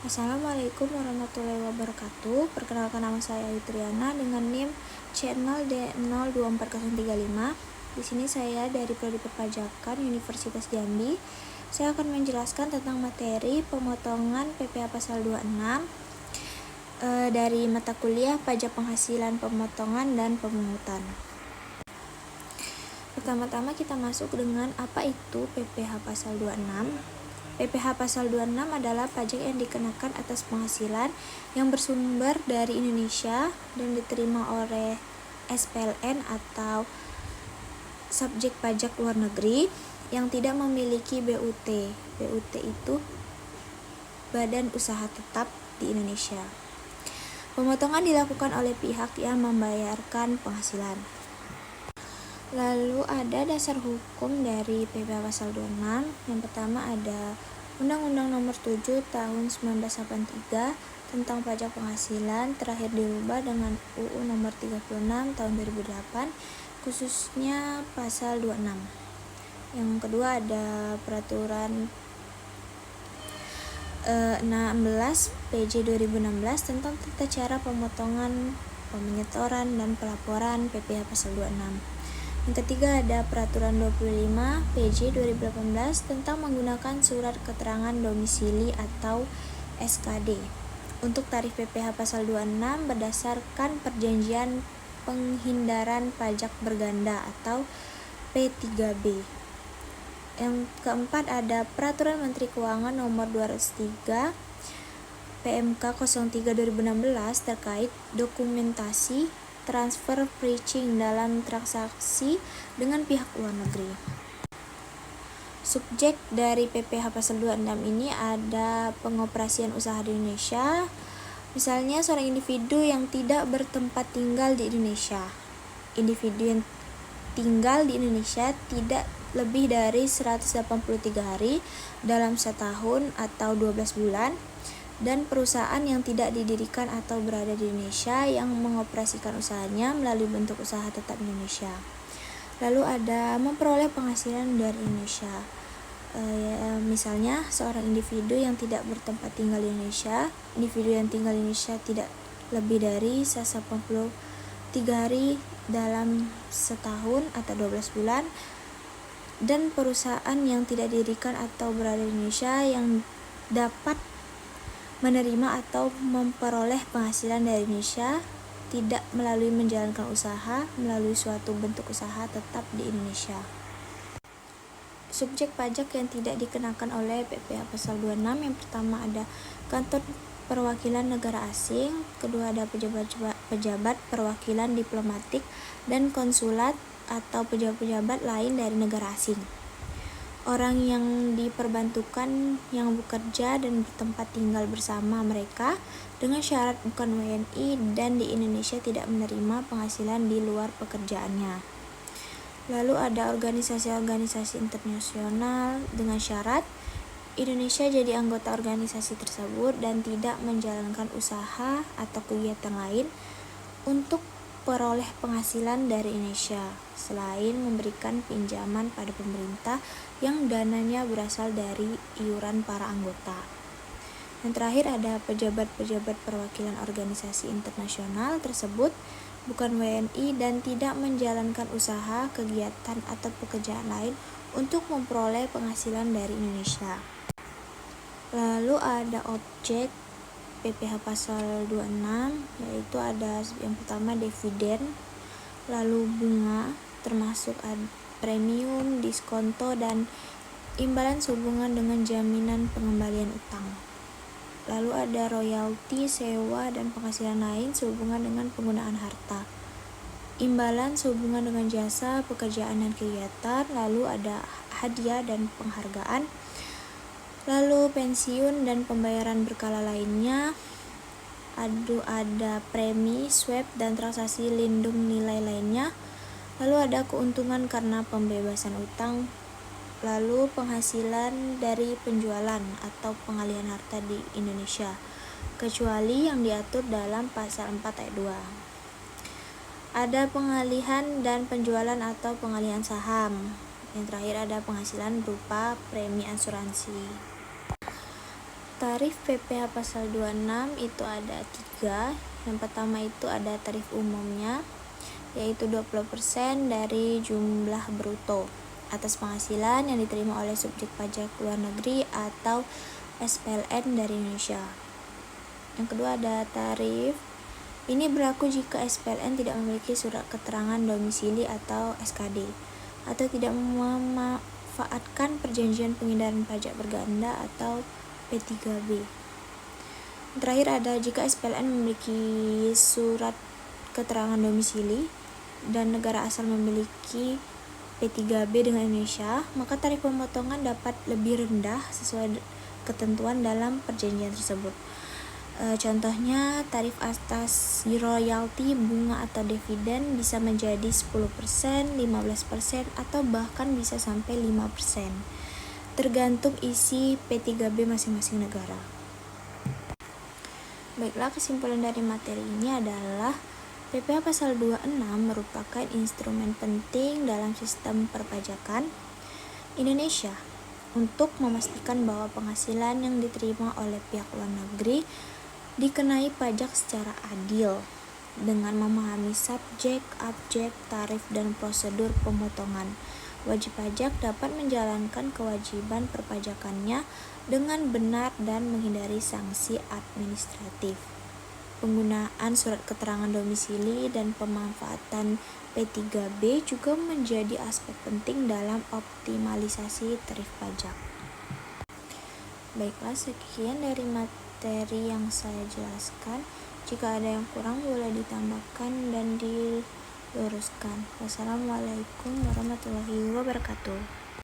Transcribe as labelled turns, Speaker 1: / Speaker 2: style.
Speaker 1: Assalamualaikum warahmatullahi wabarakatuh. Perkenalkan, nama saya Ayu Triana dengan NIM channel D024035. Di sini saya dari Prodi Perpajakan Universitas Jambi. Saya akan menjelaskan tentang materi pemotongan PPh pasal 26 dari mata kuliah Pajak Penghasilan, Pemotongan dan Pemungutan. Pertama-tama kita masuk dengan apa itu PPh pasal 26. PPh pasal 26 adalah pajak yang dikenakan atas penghasilan yang bersumber dari Indonesia dan diterima oleh SPLN atau subjek pajak luar negeri yang tidak memiliki BUT. BUT itu Badan Usaha Tetap di Indonesia. Pemotongan dilakukan oleh pihak yang membayarkan penghasilan. Lalu ada dasar hukum dari PPh pasal 26. Yang pertama ada Undang-Undang Nomor 7 Tahun 1983 tentang pajak penghasilan, terakhir dirubah dengan UU Nomor 36 Tahun 2008, khususnya pasal 26. Yang kedua ada Peraturan 16 PJ 2016 tentang tata cara pemotongan, pemenyetoran, dan pelaporan PPh pasal 26. Yang ketiga ada Peraturan 25 PJ 2018 tentang menggunakan surat keterangan domisili atau SKD untuk tarif PPh pasal 26 berdasarkan Perjanjian Penghindaran Pajak Berganda atau P3B. Yang keempat ada Peraturan Menteri Keuangan Nomor 203 PMK 03 2016 terkait dokumentasi transfer bridging dalam transaksi dengan pihak luar negeri. Subjek dari PPh pasal 26 ini ada pengoperasian usaha di Indonesia, misalnya seorang individu yang tidak bertempat tinggal di Indonesia. Individu yang tinggal di Indonesia tidak lebih dari 183 hari dalam setahun atau 12 bulan, dan perusahaan yang tidak didirikan atau berada di Indonesia yang mengoperasikan usahanya melalui bentuk usaha tetap Indonesia. Lalu ada memperoleh penghasilan dari Indonesia. Misalnya seorang individu yang tidak bertempat tinggal di Indonesia, individu yang tinggal di Indonesia tidak lebih dari 183 hari dalam setahun atau 12 bulan, dan perusahaan yang tidak didirikan atau berada di Indonesia yang dapat menerima atau memperoleh penghasilan dari Indonesia tidak melalui menjalankan usaha melalui suatu bentuk usaha tetap di Indonesia. Subjek pajak yang tidak dikenakan oleh PPh pasal 26, yang pertama ada kantor perwakilan negara asing, kedua ada pejabat perwakilan diplomatik dan konsulat atau pejabat-pejabat lain dari negara asing. Orang yang diperbantukan yang bekerja dan bertempat tinggal bersama mereka dengan syarat bukan WNI dan di Indonesia tidak menerima penghasilan di luar pekerjaannya. Lalu ada organisasi-organisasi internasional dengan syarat Indonesia jadi anggota organisasi tersebut dan tidak menjalankan usaha atau kegiatan lain untuk peroleh penghasilan dari Indonesia selain memberikan pinjaman pada pemerintah yang dananya berasal dari iuran para anggota. Yang terakhir ada pejabat-pejabat perwakilan organisasi internasional tersebut bukan WNI dan tidak menjalankan usaha, kegiatan atau pekerjaan lain untuk memperoleh penghasilan dari Indonesia. Lalu ada objek PPh pasal 26, yaitu ada yang pertama dividen, lalu bunga termasuk premium, diskonto, dan imbalan sehubungan dengan jaminan pengembalian utang. Lalu ada royalti, sewa, dan penghasilan lain sehubungan dengan penggunaan harta, imbalan sehubungan dengan jasa, pekerjaan, dan kegiatan. Lalu ada hadiah dan penghargaan. Lalu pensiun dan pembayaran berkala lainnya. Ada premi, swab, dan transaksi lindung nilai lainnya. Lalu ada keuntungan karena pembebasan utang. Lalu penghasilan dari penjualan atau pengalihan harta di Indonesia, kecuali yang diatur dalam pasal 4 ayat 2. Ada pengalihan dan penjualan atau pengalihan saham. Yang terakhir ada penghasilan berupa premi asuransi. Tarif PPh pasal 26 itu ada 3. Yang pertama itu ada tarif umumnya, yaitu 20% dari jumlah bruto atas penghasilan yang diterima oleh subjek pajak luar negeri atau SPLN dari Indonesia. Yang kedua ada tarif. Ini berlaku jika SPLN tidak memiliki surat keterangan domisili atau SKD, atau tidak memanfaatkan perjanjian penghindaran pajak berganda atau P3B. Terakhir ada jika SPLN memiliki surat keterangan domisili dan negara asal memiliki P3B dengan Indonesia, maka tarif pemotongan dapat lebih rendah sesuai ketentuan dalam perjanjian tersebut. Contohnya, tarif atas royalti, bunga atau dividen bisa menjadi 10%, 15%, atau bahkan bisa sampai 5%, tergantung isi P3B masing-masing negara. Baiklah, kesimpulan dari materi ini adalah PPh pasal 26 merupakan instrumen penting dalam sistem perpajakan Indonesia untuk memastikan bahwa penghasilan yang diterima oleh pihak luar negeri dikenai pajak secara adil dengan memahami subjek, objek, tarif, dan prosedur pemotongan. Wajib pajak dapat menjalankan kewajiban perpajakannya dengan benar dan menghindari sanksi administratif. Penggunaan surat keterangan domisili dan pemanfaatan P3B juga menjadi aspek penting dalam optimalisasi tarif pajak. Baiklah, sekian dari materi yang saya jelaskan. Jika ada yang kurang boleh ditambahkan dan diluruskan. Wassalamualaikum warahmatullahi wabarakatuh.